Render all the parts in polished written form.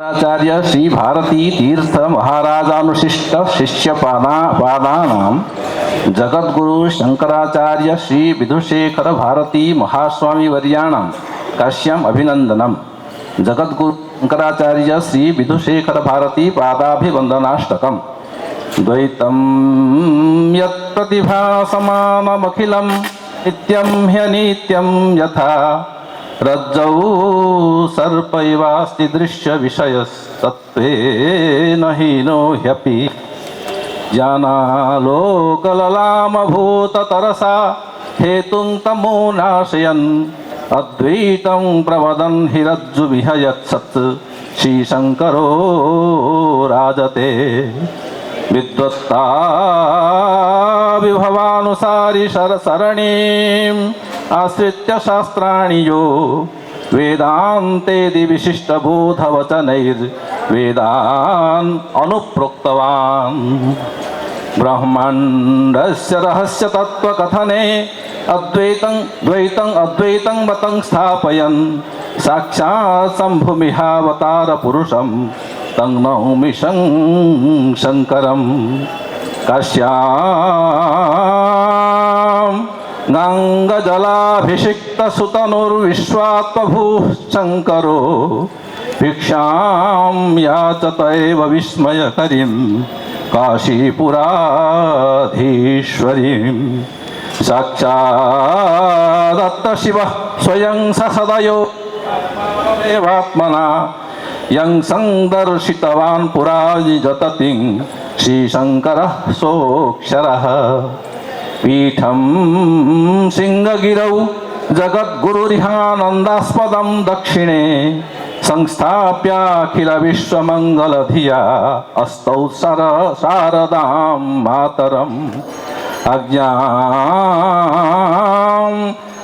आचार्य श्री भारती तीर्थ महाराजानुशिष्ट शिष्य पादानां जगद्गुरु शंकराचार्य श्री विधुशेखर भारती महास्वामी वर्याणां काश्याम अभिनंदनम। जगद्गुरु शंकराचार्य श्री विधुशेखर भारती पादाभिवंदनाष्टकम। द्वैतं यत् प्रतिभा समानमखिलं नित्यं ह्यनित्यं यथा रज्जौ सर्पैवास्ति दृश्य विषयस्तत्त्वेन हीनो ह्यपि ज्ञानालोकललामभूततरसा हेतुं तमो नाशयन् अद्वैतं प्रवदन् हि रज्जुविहयत्सत् श्रीशङ्करो राजते। विद्वत्ता विभवानुसारि शरसरणीम् आश्रित्य शास्त्राणि यो वेदान्तेदि विशिष्टबोधवचनैर्वेदान् अनुप्रोक्तवान्। ब्रह्माण्डस्य रहस्य तत्त्वकथने अद्वैतं मतं स्थापयन् साक्षात् शम्भुमिहावतारपुरुषं तं नौमि शङ्करम्। काश्यां गङ्गजलाभिषिक्तसुतनुर्विश्वात्मभूः शङ्करो भिक्षां याचत एव विस्मयकरीं काशीपुराधीश्वरीं। साक्षादत्तशिवः स्वयं सदयो एवात्मना यं संदर्शितवान् पुरा जततिं श्रीशङ्करः सोऽक्षरः। पीठं सिंहगिरौ जगद्गुरुरिहानन्दास्पदं दक्षिणे संस्थाप्याखिलविश्वमङ्गलधिया अस्तौ शारदां मातरम्। आज्ञां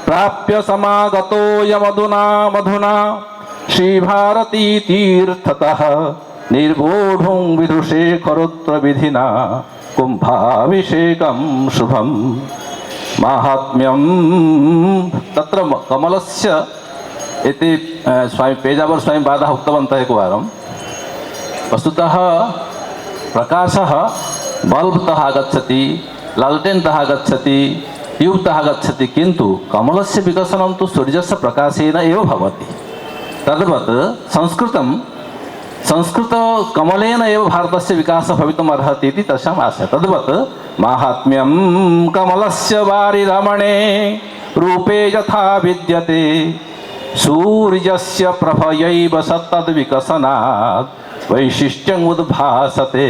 प्राप्य समागतो यमधुना श्रीभारतीतीर्थतः निर्वोढुं विधुशेखरोत्तरविधिना कुम्भाभिषेकं शुभं। माहात्म्यं तत्र कमलस्य इति स्वामी पेजावर स्वामी पादाः उक्तवन्तः एकवारं। वस्तुतः प्रकाशः बल्बतः आगच्छति, लाल्टेन्तः आगच्छति, ट्यूब्तः आगच्छति, किन्तु कमलस्य विकसनं तु सूर्यस्य प्रकाशेन एव भवति। तद्वत् संस्कृतकमलेन एव भारतस्य विकासः भवितुम् अर्हति इति तेषाम् आशयः। तद्वत् माहात्म्यं कमलस्य वारिरमणे रूपे यथा विद्यते सूर्यस्य प्रभयैव सत्तद्विकसनात् वैशिष्ट्यम् उद्भासते।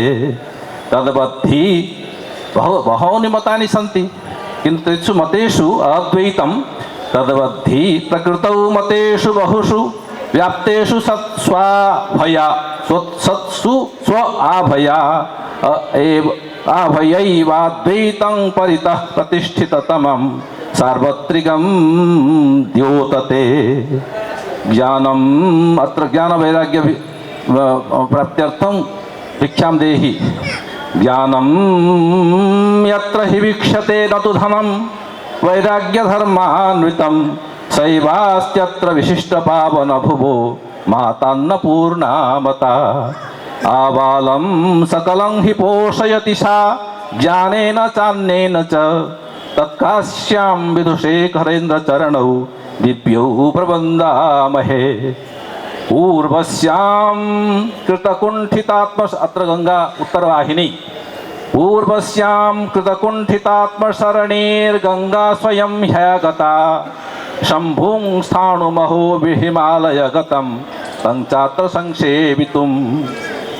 तद्वद्धि बहूनि मतानि सन्ति, किन्तु तेषु मतेषु अद्वैतं तद्वद्धि प्रकृतौ मतेषु बहुषु व्याप्तेषु सत्सु स्व आभया एव आभयैवाद्वैतं परितः प्रतिष्ठिततमं सार्वत्रिकं द्योतते। ज्ञानम् अत्र ज्ञानवैराग्य प्राप्त्यर्थं भिक्षां देहि। ज्ञानं यत्र हि वीक्षते न तु धनं वैराग्यधर्मान्वितं सैवास्त्यत्र विशिष्टपावनभुवो मातान्नपूर्णामता। आबालं सकलं हि पोषयति सा ज्ञानेन चान्येन च तत्काश्यां विधुशेखरेन्द्रचरणौ दिव्यौ प्रबन्धामहे। पूर्वस्यां कृतकुण्ठितात्म अत्र गंगा उत्तरवाहिनी। पूर्वस्यां कृतकुण्ठितात्मशरणैर्गङ्गा स्वयं ह्यगता शम्भुं स्थाणुमहो हिमालयगतं तं चात्र संक्षेपितुं।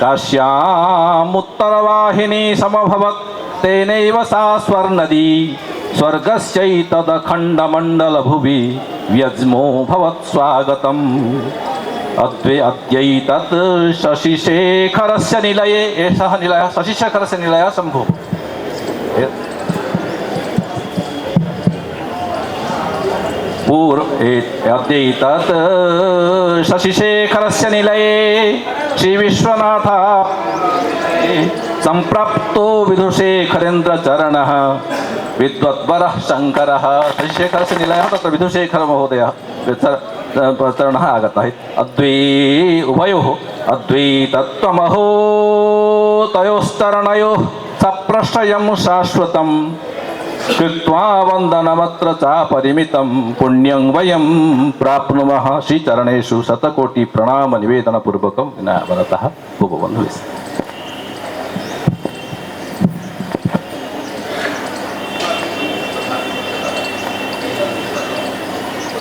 काश्यामुत्तरवाहिनी समभवत् तेनैव सा स्वर्नदी स्वर्गस्यैतदखण्डमण्डलभुवि व्यज्मो भवत् स्वागतम्। अद्वैतत् शशिशेखरस्य निलये एषः निलयः शशिशेखरस्य निलयः शम्भुः। अद्वैतत् शशिशेखरस्य निलये श्रीविश्वनाथ सम्प्राप्तो विधुशेखरेन्द्रचरणः विद्वद्वरः शङ्करः। शशिशेखरस्य निलयः तत्र विधुशेखरमहोदयः चरणः आगतः। उभयोः अद्वैतत्वमहो तयोस्तरणयोः सप्रश्रयं शाश्वतं कृत्वा वन्दनमत्र चापरिमितं पुण्यं वयं प्राप्नुमः श्रीचरणेषु शतकोटि प्रणाम निवेदनपूर्वकं विनयवदतः भूपबन्धुः।